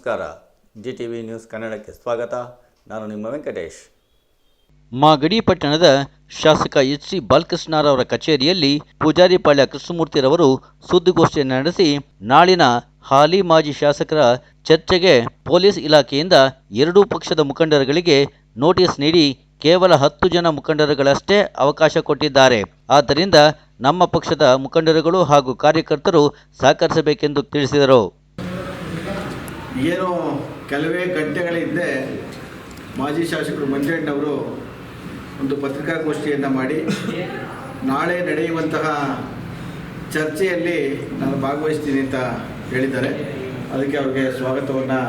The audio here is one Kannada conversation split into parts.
ನಮಸ್ಕಾರ. GTV ನ್ಯೂಸ್ ಕನ್ನಡಕ್ಕೆ ಸ್ವಾಗತ. ನಾನು ನಿಮ್ಮ ವೆಂಕಟೇಶ್. ಮಾಗಡಿ ಪಟ್ಟಣದ ಶಾಸಕ HC ಬಾಲಕೃಷ್ಣರವರ ಕಚೇರಿಯಲ್ಲಿ ಪೂಜಾರಿಪಾಳ್ಯ ಕೃಷ್ಣಮೂರ್ತಿರವರು ಸುದ್ದಿಗೋಷ್ಠಿಯನ್ನು ನಡೆಸಿ ನಾಳಿನ ಹಾಲಿ ಮಾಜಿ ಶಾಸಕರ ಚರ್ಚೆಗೆ ಪೊಲೀಸ್ ಇಲಾಖೆಯಿಂದ ಎರಡೂ ಪಕ್ಷದ ಮುಖಂಡರುಗಳಿಗೆ ನೋಟಿಸ್ ನೀಡಿ ಕೇವಲ 10 ಜನ ಮುಖಂಡರುಗಳಷ್ಟೇ ಅವಕಾಶ ಕೊಟ್ಟಿದ್ದಾರೆ. ಆದ್ದರಿಂದ ನಮ್ಮ ಪಕ್ಷದ ಮುಖಂಡರುಗಳು ಹಾಗೂ ಕಾರ್ಯಕರ್ತರು ಸಹಕರಿಸಬೇಕೆಂದು ತಿಳಿಸಿದರು. ಏನು ಕೆಲವೇ ಗಂಟೆಗಳ ಹಿಂದೆ ಮಾಜಿ ಶಾಸಕರು ಮಂಜಣ್ಣವರು ಒಂದು ಪತ್ರಿಕಾಗೋಷ್ಠಿಯನ್ನು ಮಾಡಿ ನಾಳೆ ನಡೆಯುವಂತಹ ಚರ್ಚೆಯಲ್ಲಿ ನಾನು ಭಾಗವಹಿಸ್ತೀನಿ ಅಂತ ಹೇಳಿದ್ದಾರೆ. ಅದಕ್ಕೆ ಅವ್ರಿಗೆ ಸ್ವಾಗತವನ್ನು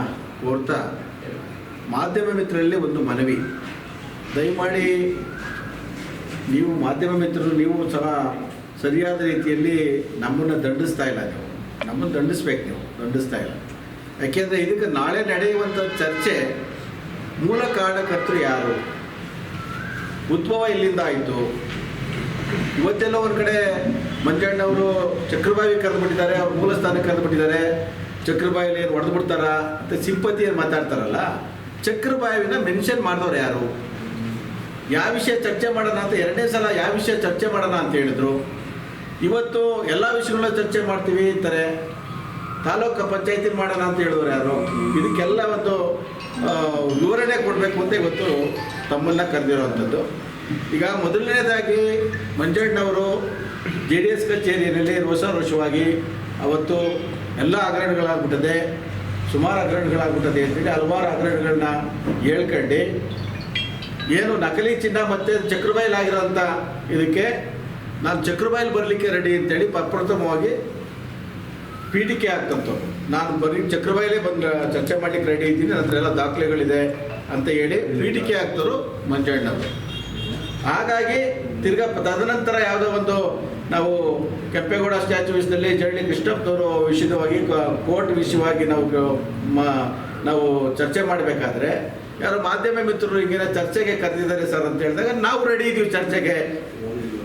ಕೋರ್ತಾ, ಮಾಧ್ಯಮ ಮಿತ್ರರಲ್ಲಿ ಒಂದು ಮನವಿ, ದಯಮಾಡಿ ನೀವು ಮಾಧ್ಯಮ ಮಿತ್ರರು ನೀವು ಸಹ ಸರಿಯಾದ ರೀತಿಯಲ್ಲಿ ನಮ್ಮನ್ನು ದಂಡಿಸ್ತಾ ಇಲ್ಲ. ನಮ್ಮನ್ನು ದಂಡಿಸ್ಬೇಕು, ನೀವು ದಂಡಿಸ್ತಾ ಇಲ್ಲ. ಯಾಕೆಂದರೆ ಇದಕ್ಕೆ ನಾಳೆ ನಡೆಯುವಂಥ ಚರ್ಚೆ ಮೂಲ ಕಾರಣಕರ್ತರು ಯಾರು, ಉದ್ಭವ ಇಲ್ಲಿಂದ ಆಯಿತು. ಇವತ್ತೆಲ್ಲ ಒಂದು ಕಡೆ ಮಂಜಣ್ಣವರು ಚಕ್ರಬಾವಿ ಕರೆದುಬಿಟ್ಟಿದ್ದಾರೆ, ಅವ್ರ ಮೂಲ ಸ್ಥಾನಕ್ಕೆ ಕರೆದುಬಿಟ್ಟಿದ್ದಾರೆ. ಚಕ್ರಬಾವಿಲಿ ಏನು ಹೊಡೆದು ಬಿಡ್ತಾರ ಅಂತ ಸಿಂಪತಿಯನ್ನು ಮಾತಾಡ್ತಾರಲ್ಲ, ಚಕ್ರಬಾವಿನ ಮೆನ್ಷನ್ ಮಾಡಿದವ್ರು ಯಾರು, ಯಾವ ವಿಷಯ ಚರ್ಚೆ ಮಾಡೋಣ ಅಂತ ಎರಡನೇ ಸಲ ಯಾವ ವಿಷಯ ಚರ್ಚೆ ಮಾಡೋಣ ಅಂತ ಹೇಳಿದ್ರು. ಇವತ್ತು ಎಲ್ಲ ವಿಷಯಗಳನ್ನ ಚರ್ಚೆ ಮಾಡ್ತೀವಿ ಅಂತಾರೆ. ತಾಲೂಕು ಪಂಚಾಯತಿ ಮಾಡೋಣ ಅಂತ ಹೇಳಿದವರು ಯಾರು, ಇದಕ್ಕೆಲ್ಲ ಒಂದು ವಿವರಣೆ ಕೊಡಬೇಕು ಅಂತ ಇವತ್ತು ತಮ್ಮನ್ನು ಕರೆದಿರೋವಂಥದ್ದು. ಈಗ ಮೊದಲನೇದಾಗಿ ಮಂಜಣ್ಣವರು JDS ಕಚೇರಿಯಲ್ಲಿ ರೋಷವಾಗಿ ಅವತ್ತು ಎಲ್ಲ ಹಗರಣಗಳಾಗ್ಬಿಟ್ಟದೆ, ಸುಮಾರು ಹಗರಣಗಳಾಗ್ಬಿಟ್ಟದೆ ಅಂತೇಳಿ ಹಲವಾರು ಹಗರಣಗಳನ್ನ ಹೇಳ್ಕೊಂಡು ಏನು ನಕಲಿ ಚಿನ್ನ ಮತ್ತು ಚಕ್ರಬಾಯಿಲಾಗಿರೋಂಥ ಇದಕ್ಕೆ ನಾನು ಚಕ್ರಬಾಯಿಲ್ ಬರಲಿಕ್ಕೆ ರೆಡಿ ಅಂತೇಳಿ ಪ್ರಪ್ರಥಮವಾಗಿ ಪೀಠಿಕೆ ಆಗ್ತಂಥವ್ರು. ನಾನು ಬರೀ ಚಕ್ರಬಾಯಿಲೇ ಬಂದು ಚರ್ಚೆ ಮಾಡಲಿಕ್ಕೆ ರೆಡಿ ಇದ್ದೀನಿ, ನನ್ನ ಹತ್ರ ಎಲ್ಲ ದಾಖಲೆಗಳಿದೆ ಅಂತ ಹೇಳಿ ಪೀಠಿಕೆ ಆಗ್ತರು ಮಂಜಣ್ಣವರು. ಹಾಗಾಗಿ ತಿರ್ಗಾ ತದನಂತರ ಯಾವುದೋ ಒಂದು ನಾವು ಕೆಂಪೇಗೌಡ ಸ್ಟ್ಯಾಚ್ಯೂ ವಿಷಯದಲ್ಲಿ ಜರಳಿ ಕೃಷ್ಣಪ್ಪನವರು ವಿಷಯವಾಗಿ ಕೋರ್ಟ್ ವಿಷಯವಾಗಿ ನಾವು ಚರ್ಚೆ ಮಾಡಬೇಕಾದ್ರೆ ಯಾರೋ ಮಾಧ್ಯಮ ಮಿತ್ರರು ಹಿಂಗಿನ ಚರ್ಚೆಗೆ ಕರೆದಿದ್ದಾರೆ ಸರ್ ಅಂತ ಹೇಳಿದಾಗ ನಾವು ರೆಡಿ ಇದ್ದೀವಿ ಚರ್ಚೆಗೆ,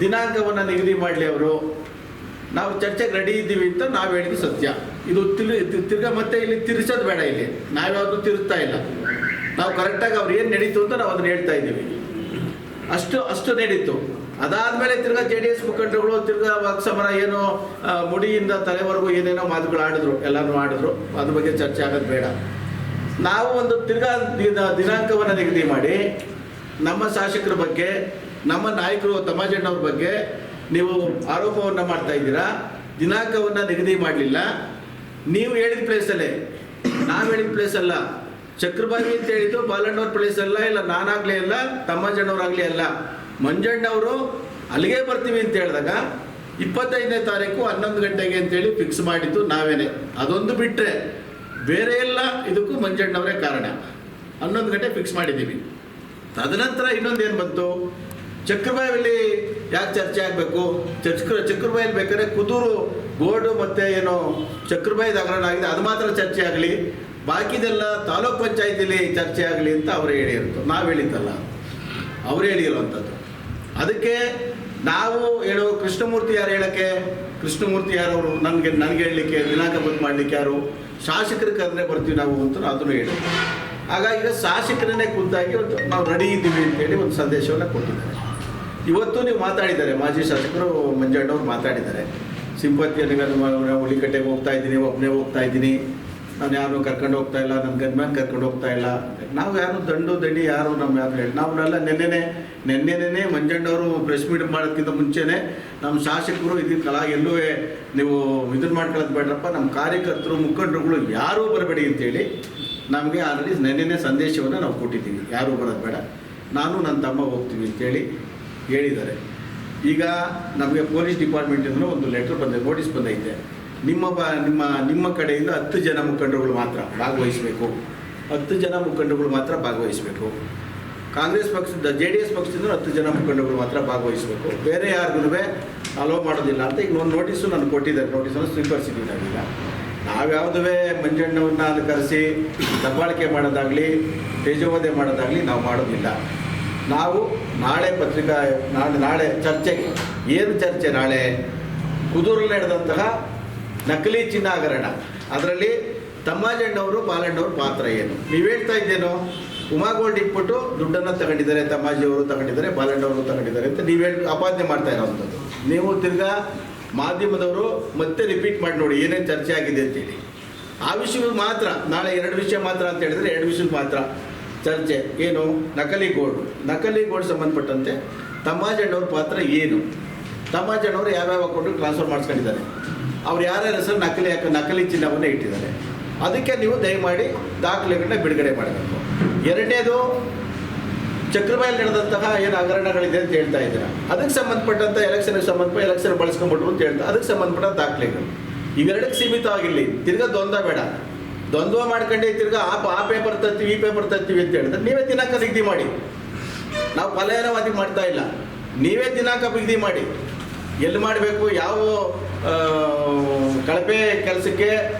ದಿನಾಂಕವನ್ನು ನಿಗದಿ ಮಾಡಲಿ ಅವರು, ನಾವು ಚರ್ಚೆಗೆ ರೆಡಿ ಇದ್ದೀವಿ ಅಂತ ನಾವು ಹೇಳಿದ್ದು ಸತ್ಯ. ಇದು ತಿರ್ಗಾ ಮತ್ತೆ ಇಲ್ಲಿ ತಿರ್ಸೋದು ಬೇಡ, ಇಲ್ಲಿ ನಾವ್ಯಾವುದು ತಿರುಸ್ತಾ ಇಲ್ಲ. ನಾವು ಕರೆಕ್ಟಾಗಿ ಅವ್ರು ಏನು ನಡೀತು ಅಂತ ನಾವು ಅದನ್ನು ಹೇಳ್ತಾ ಇದ್ದೀವಿ. ಅಷ್ಟು ನಡೀತು. ಅದಾದಮೇಲೆ ತಿರ್ಗಾ JDS ಮುಖಂಡರುಗಳು ತಿರ್ಗಾ ವಾಕ್ಸಮರ ಏನು ಮುಡಿಯಿಂದ ತಲೆವರೆಗೂ ಏನೇನೋ ಮಾತುಗಳು ಆಡಿದ್ರು, ಎಲ್ಲರೂ ಆಡಿದ್ರು. ಅದ್ರ ಬಗ್ಗೆ ಚರ್ಚೆ ಆಗೋದು ಬೇಡ. ನಾವು ಒಂದು ತಿರ್ಗಾ ದಿನಾಂಕವನ್ನು ನಿಗದಿ ಮಾಡಿ ನಮ್ಮ ಶಾಸಕರ ಬಗ್ಗೆ, ನಮ್ಮ ನಾಯಕರು ತಮ್ಮಾಜಣ್ಣವ್ರ ಬಗ್ಗೆ ನೀವು ಆರೋಪವನ್ನು ಮಾಡ್ತಾ ಇದ್ದೀರಾ. ದಿನಾಂಕವನ್ನು ನಿಗದಿ ಮಾಡಲಿಲ್ಲ. ನೀವು ಹೇಳಿದ ಪ್ಲೇಸಲ್ಲೇ, ನಾವು ಹೇಳಿದ ಪ್ಲೇಸ್ ಅಲ್ಲ. ಚಕ್ರಬಾವಿ ಅಂತ ಹೇಳಿದ್ದು ಬಾಲಣ್ಣವ್ರ ಪ್ಲೇಸ್ ಅಲ್ಲ, ಇಲ್ಲ ನಾನಾಗಲೇ ಅಲ್ಲ, ತಮ್ಮಾಜಣ್ಣವ್ರಾಗಲೇ ಅಲ್ಲ. ಮಂಜಣ್ಣವರು ಅಲ್ಲಿಗೆ ಬರ್ತೀವಿ ಅಂತ ಹೇಳಿದಾಗ 25ನೇ ತಾರೀಕು 11 ಗಂಟೆಗೆ ಅಂತೇಳಿ ಫಿಕ್ಸ್ ಮಾಡಿದ್ದು ನಾವೇನೆ. ಅದೊಂದು ಬಿಟ್ಟರೆ ಬೇರೆ ಎಲ್ಲ ಇದಕ್ಕೂ ಮಂಜಣ್ಣವರೇ ಕಾರಣ. 11 ಗಂಟೆ ಫಿಕ್ಸ್ ಮಾಡಿದ್ದೀವಿ. ತದನಂತರ ಇನ್ನೊಂದೇನು ಬಂತು, ಚಕ್ರಬಾವಿಯಲ್ಲಿ ಯಾಕೆ ಚರ್ಚೆ ಆಗಬೇಕು, ಚಕ್ರಬಾವಿಯಲ್ಲಿ ಬೇಕಾದ್ರೆ ಕುದೂರು ಗೋಲ್ಡು ಮತ್ತು ಏನೋ ಚಕ್ರಬಾವಿದ ಹಗರಣ ಆಗಿದೆ, ಅದು ಮಾತ್ರ ಚರ್ಚೆ ಆಗಲಿ, ಬಾಕಿದೆಲ್ಲ ತಾಲೂಕ್ ಪಂಚಾಯತಿಲಿ ಚರ್ಚೆ ಆಗಲಿ ಅಂತ ಅವರು ಹೇಳಿರುತ್ತೋ. ನಾವು ಹೇಳಿದ್ದಲ್ಲ, ಅವರು ಹೇಳಿರುವಂಥದ್ದು. ಅದಕ್ಕೆ ನಾವು ಹೇಳೋ ಕೃಷ್ಣಮೂರ್ತಿ ಯಾರು ಹೇಳೋಕ್ಕೆ, ಕೃಷ್ಣಮೂರ್ತಿ ಯಾರು ಅವರು ನನಗೆ ಹೇಳಲಿಕ್ಕೆ, ದಿನಾಂಕ ಬಂದು ಮಾಡಲಿಕ್ಕೆ ಯಾರು, ಶಾಸಕರ ಕರೆದ್ರೆ ಬರ್ತೀವಿ ನಾವು ಅಂತ ಅದನ್ನು ಹೇಳಿ. ಹಾಗಾಗಿ ಈಗ ಶಾಸಕರನ್ನೇ ಖುದ್ದಾಗಿ ನಾವು ರೆಡಿ ಇದ್ದೀವಿ ಅಂತೇಳಿ ಒಂದು ಸಂದೇಶವನ್ನು ಕೊಟ್ಟಿದ್ದಾರೆ. ಇವತ್ತು ನೀವು ಮಾತಾಡಿದ್ದಾರೆ, ಮಾಜಿ ಶಾಸಕರು ಮಂಜಣ್ಣವ್ರು ಮಾತಾಡಿದ್ದಾರೆ. ಸಿಂಪತಿಯನ್ನು ಹುಲಿಕಟ್ಟೆಗೆ ಹೋಗ್ತಾ ಇದ್ದೀನಿ, ಒಬ್ಬನೇ ಹೋಗ್ತಾ ಇದ್ದೀನಿ, ನಾನು ಯಾರನ್ನೂ ಕರ್ಕೊಂಡು ಹೋಗ್ತಾ ಇಲ್ಲ, ನನ್ನ ಗನ್ಮ್ಯಾನ್ ಕರ್ಕೊಂಡು ಹೋಗ್ತಾ ಇಲ್ಲ. ನಾವು ಯಾರು ದಂಡಿ ಯಾರು ನಮ್ಮ ಯಾರು ಹೇಳಿ ನಾವೆಲ್ಲ ನೆನ್ನೆನೇ ಮಂಜಣ್ಣವರು ಪ್ರೆಸ್ ಮೀಟ್ ಮಾಡೋದಕ್ಕಿಂತ ಮುಂಚೆನೇ ನಮ್ಮ ಶಾಸಕರು ಇದಕ್ಕೆಲ್ಲ ಎಲ್ಲೂ ನೀವು ಇದನ್ನು ಮಾಡ್ಕೊಳ್ಳೋದು ಬೇಡ್ರಪ್ಪ, ನಮ್ಮ ಕಾರ್ಯಕರ್ತರು ಮುಖಂಡರುಗಳು ಯಾರೂ ಬರಬೇಡಿ ಅಂತೇಳಿ ನಮಗೆ ಆಲ್ರೆಡಿ ನೆನ್ನೆನೇ ಸಂದೇಶವನ್ನು ನಾವು ಕೊಟ್ಟಿದ್ದೀವಿ. ಯಾರೂ ಬರೋದು ಬೇಡ, ನಾನು ನನ್ನ ತಮ್ಮ ಹೋಗ್ತೀವಿ ಅಂತೇಳಿ ಹೇಳಿದ್ದಾರೆ. ಈಗ ನಮಗೆ ಪೊಲೀಸ್ ಡಿಪಾರ್ಟ್ಮೆಂಟಿಂದ ಒಂದು ಲೆಟರ್ ಬಂದಿದೆ, ನೋಟಿಸ್ ಬಂದೈತೆ. ನಿಮ್ಮ ಕಡೆಯಿಂದ 10 ಜನ ಮುಖಂಡರುಗಳು ಮಾತ್ರ ಭಾಗವಹಿಸಬೇಕು, 10 ಜನ ಮುಖಂಡರುಗಳು ಮಾತ್ರ ಭಾಗವಹಿಸಬೇಕು. ಕಾಂಗ್ರೆಸ್ ಪಕ್ಷದ JDS ಪಕ್ಷದಿಂದ 10 ಜನ ಮುಖಂಡರುಗಳು ಮಾತ್ರ ಭಾಗವಹಿಸಬೇಕು, ಬೇರೆ ಯಾರಿಗೂ ಅಲೋ ಮಾಡೋದಿಲ್ಲ ಅಂತ ಈಗ ಒಂದು ನೋಟಿಸು ನನಗೆ ಕೊಟ್ಟಿದ್ದಾರೆ. ನೋಟಿಸನ್ನು ಸ್ವೀಕರಿಸಿದ್ದೀವಿ. ನಾವೀಗ ನಾವ್ಯಾವುದೇ ಮಂಜಣ್ಣವ್ರನ್ನ ಅಲ್ಲಿ ಕರೆಸಿ ದಬ್ಬಾಳಿಕೆ ಮಾಡೋದಾಗಲಿ, ತೇಜೋವಧೆ ಮಾಡೋದಾಗಲಿ ನಾವು ಮಾಡೋದಿಲ್ಲ. ನಾವು ನಾಳೆ ನಾಳೆ ಚರ್ಚೆಗೆ ಏನು ಚರ್ಚೆ, ನಾಳೆ ಕುದೂರಲ್ಲಿ ನಡೆದಂತಹ ನಕಲಿ ಚಿನ್ನ ಹಗರಣ, ಅದರಲ್ಲಿ ತಮ್ಮಾಜಣ್ಣವರು ಬಾಲಣ್ಣವ್ರ ಪಾತ್ರ ಏನು? ನೀವು ಹೇಳ್ತಾ ಇದ್ದೇನೋ ಉಮಾ ಗೋಲ್ಡ್ ಇಟ್ಬಿಟ್ಟು ದುಡ್ಡನ್ನು ತಗೊಂಡಿದ್ದಾರೆ, ತಮ್ಮಾಜಿಯವರು ತಗೊಂಡಿದ್ದಾರೆ, ಬಾಲಣ್ಣವರು ತಗೊಂಡಿದ್ದಾರೆ ಅಂತ ನೀವು ಹೇಳಿ ಅಪಾದನೆ ಮಾಡ್ತಾ ಇರೋವಂಥದ್ದು. ನೀವು ತಿರ್ಗಾ ಮಾಧ್ಯಮದವರು ಮತ್ತೆ ರಿಪೀಟ್ ಮಾಡಿ ನೋಡಿ ಏನೇನು ಚರ್ಚೆ ಆಗಿದೆ ಅಂತೇಳಿ. ಆ ವಿಷಯಗಳು ಮಾತ್ರ ನಾಳೆ 2 ವಿಷಯ ಮಾತ್ರ ಅಂತ ಹೇಳಿದ್ರೆ 2 ವಿಷಯ ಮಾತ್ರ ಚರ್ಚೆ. ಏನು? ನಕಲಿ ಗೋಲ್ಡ್ ಸಂಬಂಧಪಟ್ಟಂತೆ ತಮ್ಮಾಜಣ್ಣವ್ರ ಪಾತ್ರ ಏನು? ತಮ್ಮಾಜಣ್ಣವರು ಯಾವ್ಯಾವ ಅಕೌಂಟಿಗೆ ಟ್ರಾನ್ಸ್ಫರ್ ಮಾಡಿಸ್ಕೊಂಡಿದ್ದಾರೆ, ಅವ್ರು ಯಾರ್ಯಾರ ಹೆಸರು ನಕಲಿ ಚಿನ್ನವನ್ನು ಇಟ್ಟಿದ್ದಾರೆ, ಅದಕ್ಕೆ ನೀವು ದಯಮಾಡಿ ದಾಖಲೆಗಳನ್ನ ಬಿಡುಗಡೆ ಮಾಡಬೇಕು. ಎರಡನೇದು, ಚಕ್ರಬಾಯಲ್ಲಿ ನಡೆದಂತಹ ಏನು ಹಗರಣಗಳಿದೆ ಅಂತ ಹೇಳ್ತಾ ಇದ್ದೀರಾ, ಅದಕ್ಕೆ ಸಂಬಂಧಪಟ್ಟಂಥ ಎಲೆಕ್ಷನ್ ಬಳಸ್ಕೊಂಡ್ಬಿಟ್ರು ಅಂತ ಹೇಳ್ತಾ ಅದಕ್ಕೆ ಸಂಬಂಧಪಟ್ಟ ದಾಖಲೆಗಳು ಇವೆರಡಕ್ಕೆ ಸೀಮಿತವಾಗಿರಲಿ. ತಿರ್ಗಾ ದ್ವಂದ್ವ ಮಾಡ್ಕೊಂಡೆ ತಿರ್ಗಾ ಆ ಪೇಪರ್ ತರ್ತೀವಿ ಈ ಪೇಪರ್ ತರ್ತೀವಿ ಅಂತ ಹೇಳಿದ್ರೆ ನೀವೇ ದಿನಾಂಕ ನಿಗದಿ ಮಾಡಿ. ನಾವು ಪಲಾಯನವಾದಿ ಮಾಡ್ತಾ ಇಲ್ಲ, ನೀವೇ ದಿನಾಂಕ ನಿಗದಿ ಮಾಡಿ. ಎಲ್ಲಿ ಮಾಡಬೇಕು, ಯಾವ ಕಳಪೆ ಕೆಲಸಕ್ಕೆ,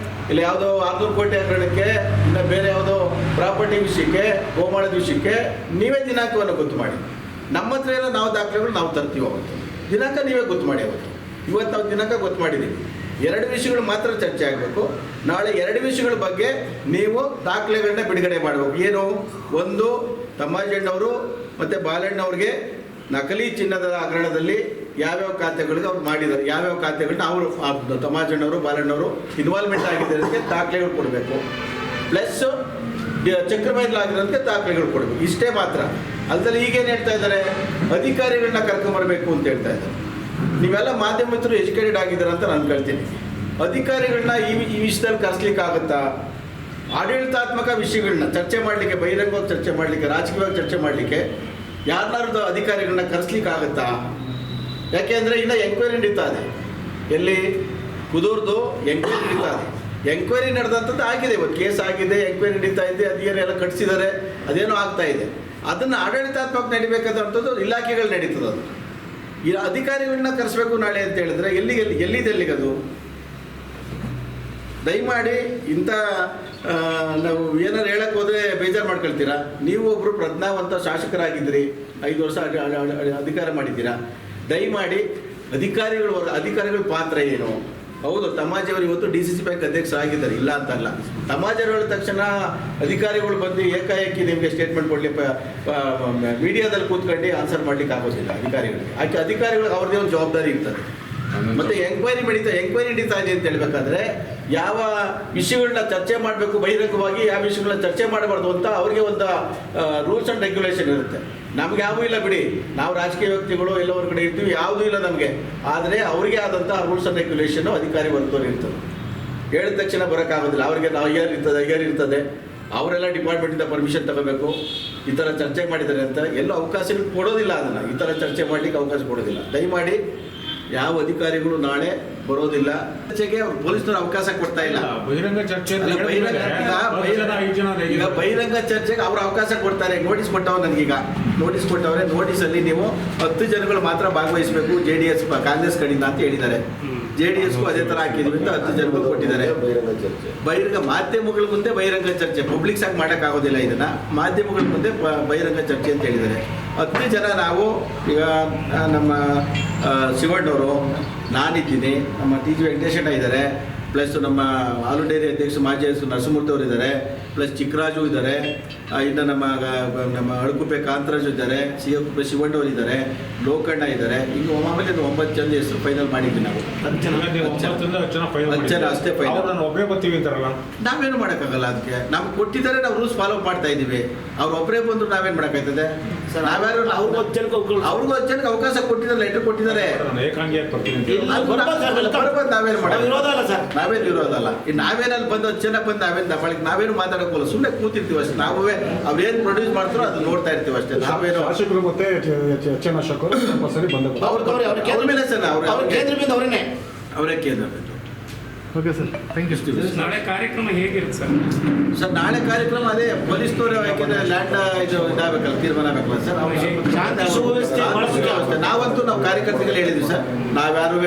ಇಲ್ಲ ಯಾವುದೋ 600 ಕೋಟಿ ಹಗರಣಕ್ಕೆ, ಇಲ್ಲ ಬೇರೆ ಯಾವುದೋ ಪ್ರಾಪರ್ಟಿ ವಿಷಯಕ್ಕೆ, ಗೋಮಾಳದ ವಿಷಯಕ್ಕೆ ನೀವೇ ದಿನಾಂಕವನ್ನು ಗೊತ್ತು ಮಾಡಿ. ನಮ್ಮ ಹತ್ರ ಏನೋ ನಾವು ದಾಖಲೆಗಳು ನಾವು ತರ್ತೀವಿ. ಅವತ್ತು ದಿನಾಂಕ ನೀವೇ ಗೊತ್ತು ಮಾಡಿ. ಇವತ್ತು ನಾವು ದಿನಾಂಕ ಗೊತ್ತು ಮಾಡಿದ್ದೀವಿ. 2 ವಿಷಯಗಳು ಮಾತ್ರ ಚರ್ಚೆ ಆಗಬೇಕು. ನಾಳೆ 2 ವಿಷಯಗಳ ಬಗ್ಗೆ ನೀವು ದಾಖಲೆಗಳನ್ನ ಬಿಡುಗಡೆ ಮಾಡಬೇಕು. ಏನು? ಒಂದು, ತಮ್ಮಾಜಣ್ಣವರು ಮತ್ತು ಬಾಲಣ್ಣವ್ರಿಗೆ ನಕಲಿ ಚಿನ್ನದ ಹಗರಣದಲ್ಲಿ ಯಾವ್ಯಾವ ಖಾತೆಗಳಿಗೆ ಅವ್ರು ಮಾಡಿದ್ದಾರೆ, ಯಾವ್ಯಾವ ಖಾತೆಗಳನ್ನ ಅವರು ತಮ್ಮಾಜಣ್ಣವರು ಬಾಲಣ್ಣವರು ಇನ್ವಾಲ್ವ್ಮೆಂಟ್ ಆಗಿದ್ದಕ್ಕೆ ದಾಖಲೆಗಳು ಕೊಡಬೇಕು. ಪ್ಲಸ್ ಚಕ್ರಬೈಲ್ ಆಗಿರೋದಕ್ಕೆ ದಾಖಲೆಗಳು ಕೊಡಬೇಕು. ಇಷ್ಟೇ ಮಾತ್ರ. ಅಲ್ಲದೆ ಈಗೇನು ಹೇಳ್ತಾ ಇದ್ದಾರೆ, ಅಧಿಕಾರಿಗಳನ್ನ ಕರ್ಕೊಂಬರ್ಬೇಕು ಅಂತ ಹೇಳ್ತಾ ಇದ್ದಾರೆ. ನೀವೆಲ್ಲ ಮಾಧ್ಯಮಿಕರು ಎಜುಕೇಟೆಡ್ ಆಗಿದ್ದಾರೆ ಅಂತ ನಾನು ಕೇಳ್ತೀನಿ. ಅಧಿಕಾರಿಗಳನ್ನ ಈ ವಿಷಯದಲ್ಲಿ ಕರೆಸ್ಲಿಕ್ಕೆ ಆಗುತ್ತಾ? ಆಡಳಿತಾತ್ಮಕ ವಿಷಯಗಳನ್ನ ಚರ್ಚೆ ಮಾಡಲಿಕ್ಕೆ, ಬಹಿರಂಗವಾಗಿ ಚರ್ಚೆ ಮಾಡಲಿಕ್ಕೆ, ರಾಜಕೀಯವಾಗಿ ಚರ್ಚೆ ಮಾಡಲಿಕ್ಕೆ ಯಾರನ್ನಾರು ಅಧಿಕಾರಿಗಳನ್ನ ಕರೆಸ್ಲಿಕ್ಕೆ ಆಗುತ್ತಾ? ಯಾಕೆಂದರೆ ಇನ್ನು ಎಂಕ್ವೈರಿ ನಡೀತಾ ಇದೆ. ಎಲ್ಲಿ? ಕುದೂರ್ದು ಎಂಕ್ವೈರಿ ನಡೀತಾ ಇದೆ. ಎಂಕ್ವೈರಿ ನಡೆದಂಥದ್ದು ಆಗಿದೆ, ಇವತ್ತು ಕೇಸ್ ಆಗಿದೆ, ಎಂಕ್ವೈರಿ ನಡೀತಾ ಇದೆ, ಅದೇನೆಲ್ಲ ಕಟ್ಸಿದ್ದಾರೆ, ಅದೇನೋ ಆಗ್ತಾ ಇದೆ. ಅದನ್ನು ಆಡಳಿತಾತ್ಮಕ ನಡಿಬೇಕಾದಂಥದ್ದು ಇಲಾಖೆಗಳು ನಡೀತದೆ. ಅದು ಈ ಅಧಿಕಾರಿಗಳನ್ನ ಕರೆಸ್ಬೇಕು ನಾಳೆ ಅಂತ ಹೇಳಿದ್ರೆ ಎಲ್ಲಿಗದು? ದಯಮಾಡಿ ಇಂಥ ನಾವು ಏನಾರು ಹೇಳಕ್ಕೆ ಹೋದರೆ ಬೇಜಾರು ಮಾಡ್ಕೊಳ್ತೀರಾ? ನೀವು ಒಬ್ಬರು ಪ್ರಜ್ಞಾವಂತ ಶಾಸಕರಾಗಿದ್ದೀರಿ, 5 ವರ್ಷ ಅಧಿಕಾರ ಮಾಡಿದ್ದೀರಾ. ದಯಮಾಡಿ ಅಧಿಕಾರಿಗಳ ಪಾತ್ರ ಏನು? ಹೌದು, ತಮ್ಮಾಜಿಯವರು ಇವತ್ತು DCC ಬ್ಯಾಂಕ್ ಅಧ್ಯಕ್ಷರಾಗಿದ್ದಾರೆ, ಇಲ್ಲ ಅಂತಲ್ಲ. ತಮ್ಮಾಜಿಯವರು ಹೇಳಿದ ತಕ್ಷಣ ಅಧಿಕಾರಿಗಳು ಬಂದು ಏಕಾಏಕಿ ನಿಮಗೆ ಸ್ಟೇಟ್ಮೆಂಟ್ ಕೊಡಲಿ ಮೀಡಿಯಾದಲ್ಲಿ ಕೂತ್ಕೊಂಡು ಆನ್ಸರ್ ಮಾಡ್ಲಿಕ್ಕೆ ಆಗೋದಿಲ್ಲ ಅಧಿಕಾರಿಗಳಿಗೆ. ಅಧಿಕಾರಿಗಳಿಗೆ ಅವ್ರದ್ದೇ ಒಂದು ಜವಾಬ್ದಾರಿ ಇರ್ತದೆ. ಮತ್ತು ಎಂಕ್ವೈರಿ ನಡೀತಾ ಇದೆ ಅಂತ ಹೇಳ್ಬೇಕಾದ್ರೆ ಯಾವ ವಿಷಯಗಳನ್ನ ಚರ್ಚೆ ಮಾಡಬೇಕು ಬಹಿರಂಗವಾಗಿ, ಯಾವ ವಿಷಯಗಳನ್ನ ಚರ್ಚೆ ಮಾಡಬಾರ್ದು ಅಂತ ಅವ್ರಿಗೆ ಒಂದು ರೂಲ್ಸ್ ಆ್ಯಂಡ್ ರೆಗ್ಯುಲೇಷನ್ ಇರುತ್ತೆ. ನಮ್ಗೆ ಯಾವುದೂ ಇಲ್ಲ ಬಿಡಿ, ನಾವು ರಾಜಕೀಯ ವ್ಯಕ್ತಿಗಳು ಎಲ್ಲ ಹೊರಗಡೆ ಇರ್ತೀವಿ, ಯಾವುದೂ ಇಲ್ಲ ನಮಗೆ. ಆದರೆ ಅವರಿಗೆ ಆದಂಥ ರೂಲ್ಸ್ ಆ್ಯಂಡ್ ರೆಗ್ಯುಲೇಷನ್ನು ಅಧಿಕಾರಿ ವರ್ಗದವ್ರು ಇರ್ತದೆ. ಹೇಳಿದ ತಕ್ಷಣ ಬರೋಕ್ಕಾಗೋದಿಲ್ಲ. ಅವ್ರಿಗೆ ನಾವು ಐಆರ್ ಇರ್ತದೆ, ಅವರೆಲ್ಲ ಡಿಪಾರ್ಟ್ಮೆಂಟಿಂದ ಪರ್ಮಿಷನ್ ತಗೋಬೇಕು. ಈ ಥರ ಚರ್ಚೆ ಮಾಡಿದ್ದಾರೆ ಅಂತ ಎಲ್ಲೂ ಅವಕಾಶಗಳು ಕೊಡೋದಿಲ್ಲ. ಅದನ್ನು ಈ ಥರ ಚರ್ಚೆ ಮಾಡಲಿಕ್ಕೆ ಅವಕಾಶ ಕೊಡೋದಿಲ್ಲ. ದಯಮಾಡಿ ಯಾವ ಅಧಿಕಾರಿಗಳು ನಾಳೆ ಬರೋದಿಲ್ಲ. ಚರ್ಚೆಗೆ ಪೊಲೀಸರು ಅವಕಾಶ ಕೊಡ್ತಾ ಇಲ್ಲ. ಬಹಿರಂಗ ಚರ್ಚೆ ಈಗ ಬಹಿರಂಗ ಚರ್ಚೆಗೆ ಅವರು ಅವಕಾಶ ಕೊಡ್ತಾರೆ. ನೋಟಿಸ್ ಕೊಟ್ಟವ್ರು ನನಗೀಗ ನೋಟಿಸ್ ಕೊಟ್ಟವ್ರೆ. ನೋಟಿಸಲ್ಲಿ ನೀವು 10 ಜನಗಳು ಮಾತ್ರ ಭಾಗವಹಿಸಬೇಕು JDS ಕಾಂಗ್ರೆಸ್ ಕಡೆಯಿಂದ ಅಂತ ಹೇಳಿದ್ದಾರೆ. JDSಗೂ ಅದೇ ಥರ ಹಾಕಿದ್ವಿ ಅಂತ 10 ಜನಗಳು ಕೊಟ್ಟಿದ್ದಾರೆ. ಬಹಿರಂಗ ಮಾಧ್ಯಮಗಳ ಮುಂದೆ ಬಹಿರಂಗ ಚರ್ಚೆ, ಪಬ್ಲಿಕ್ಸ್ ಆಗಿ ಮಾಡೋಕ್ಕಾಗೋದಿಲ್ಲ. ಇದನ್ನು ಮಾಧ್ಯಮಗಳ ಮುಂದೆ ಬಹಿರಂಗ ಚರ್ಚೆ ಅಂತ ಹೇಳಿದ್ದಾರೆ. 10 ಜನ ನಾವು ಈಗ ನಮ್ಮ ಶಿವಣ್ಣವರು, ನಾನಿದ್ದೀನಿ, ನಮ್ಮ TG ವೆಂಕಟೇಶಣ್ಣ ಇದ್ದಾರೆ, ಪ್ಲಸ್ ನಮ್ಮ ಹಾಲು ಡೈರಿ ಅಧ್ಯಕ್ಷ ಮಾಜಿ ನರಸಿಂಹಮೂರ್ತಿ ಅವರು ಇದ್ದಾರೆ, ಪ್ಲಸ್ ಚಿಕ್ಕರಾಜು ಇದ್ದಾರೆ, ಇನ್ನು ನಮ್ಮ ಅಳಕುಪ್ಪೆ ಕಾಂತರಾಜು ಇದ್ದಾರೆ, ಶಿವಣ್ಣವರು ಇದ್ದಾರೆ, ಲೋಕಣ್ಣ ಇದ್ದಾರೆ. ಈಗ ಆಮೇಲೆ 9 ಜನ ಹೆಸರು ಫೈನಲ್ ಮಾಡಿದ್ವಿ ನಾವು. 10 ಜನ ಅಷ್ಟೇ ಫೈನಲ್. ಒಬ್ಬರೇ ಬರ್ತೀವಿ ಅಂತಾರಲ್ಲ, ನಾವೇನು ಮಾಡೋಕ್ಕಾಗಲ್ಲ. ಅದಕ್ಕೆ ನಮ್ಗೆ ಕೊಟ್ಟಿದ್ದಾರೆ, ನಾವು ರೂಲ್ಸ್ ಫಾಲೋ ಮಾಡ್ತಾ ಇದ್ದೀವಿ. ಅವ್ರು ಒಬ್ಬರೇ ಬಂದ್ರು ನಾವೇನು ಮಾಡೋಕ್ಕಾಗ್ತದೆ? ನಾವ್ಯಾರು ಅವ್ರಿಗೂ 10 ಜನಕ್ಕೆ ಅವಕಾಶ ಕೊಟ್ಟಿದ್ದಾರೆ, ಲೆಟರ್ ಕೊಟ್ಟಿದ್ದಾರೆ. ನಾವೇನು ಮಾಡೋದು? ನಾವೇನು ಇರೋದಲ್ಲ. ನಾವೇನಲ್ಲಿ ಬಂದು 10 ಜನ ಬಂದು ನಾವೇನು ಮಾತಾಡೋಕ್ಕಲ್ಲ, ಸುಮ್ಮನೆ ಕೂತಿರ್ತೀವಿ ಅಷ್ಟೇ. ನಾವೇ ಅವ್ರೇನು ಪ್ರೊಡ್ಯೂಸ್ ಮಾಡ್ತಾರೋ ಅದು ನೋಡ್ತಾ ಇರ್ತೀವಿ ಅಷ್ಟೇ. ನಾವೇನು ಶಾಸಕರು ಮತ್ತೆ ಅವ್ರ ಮೇಲೆ ಸರ್ ಅವರೇ ಕೇಂದ್ರ. Okay sir, thank you. ನಾಳೆ ಕಾರ್ಯಕ್ರಮ ಹೇಗಿರುತ್ತೆ ಸರ್? ನಾಳೆ ಕಾರ್ಯಕ್ರಮ ಅದೇ ಪೊಲೀಸ್ನವರು, ಯಾಕೆಂದ್ರೆ ಲ್ಯಾಂಡ್ ಇದಾಗಬೇಕಲ್ಲ, ತೀರ್ಮಾನ ಆಗಬೇಕಲ್ಲ ಸರ್. ನಾವಂತೂ ನಾವು ಕಾರ್ಯಕರ್ತರಿಗೆ ಹೇಳಿದ್ವಿ ಸರ್, ನಾವ್ಯಾರು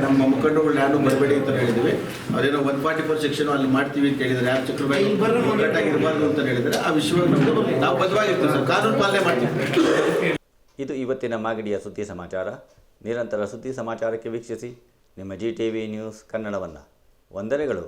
ನಮ್ಮ ಮುಖಂಡರುಗಳು ಯಾರು ಬರಬೇಡಿ ಅಂತ ಹೇಳಿದ್ವಿ. ಅದೇನೋ 144 ಸೆಕ್ಷನ್ ಅಲ್ಲಿ ಮಾಡ್ತೀವಿ ಅಂತ ಹೇಳಿದ್ರೆ, ಯಾರು ಚಕ್ರಬಾಯಿ ಇರಬಾರ್ದು ಅಂತ ಹೇಳಿದ್ರೆ ಆ ವಿಷಯವಾಗಿ ನಾವು ಬದ್ಧವಾಗಿರ್ತೀವಿ ಸರ್, ಕಾನೂನು ಪಾಲನೆ ಮಾಡ್ತೀವಿ. ಇದು ಇವತ್ತಿನ ಮಾಗಡಿಯ ಸುದ್ದಿ ಸಮಾಚಾರ. ನಿರಂತರ ಸುದ್ದಿ ಸಮಾಚಾರಕ್ಕೆ ವೀಕ್ಷಿಸಿ ನಿಮ್ಮ GTV ನ್ಯೂಸ್ ಕನ್ನಡವನ್ನು. ವಂದನೆಗಳು.